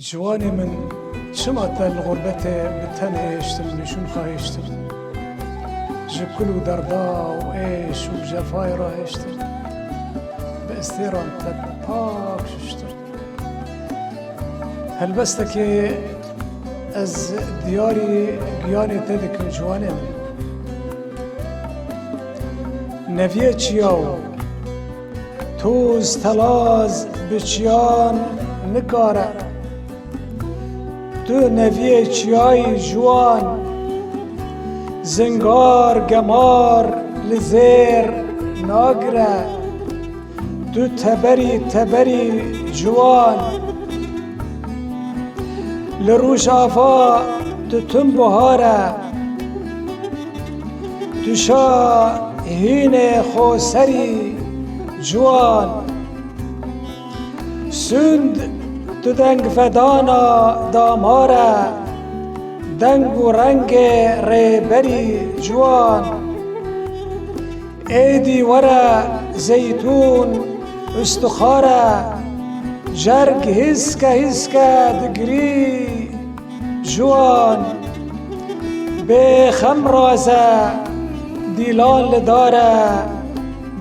جوانی من چما تا الغربت بتنهشتم نشون خواهشتم جکل و دردا و ایش و جفای راهشتم به استیران تا پاک ششتم هل بسته که از دیاری گیانی تدکن جوانی من نویه چیاو توز تلاز بچیان نکاره تو نوی چیای جوان زنگار گمار لزیر ناگره تو تبری جوان لروش آفا تو تم بهاره تو شاهین خوسری جوان سند تو دنگ فدانا داماره دنگ و رنگ ریبری جوان ایدی وره زیتون استخاره جرگ هسکه دگری جوان به خمرازه دیلان لداره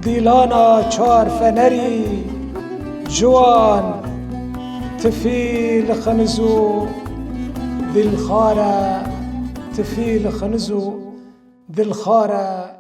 دیلانا چار فنری جوان تفيل خنزو دل خارة تفيل خنزو دل خارة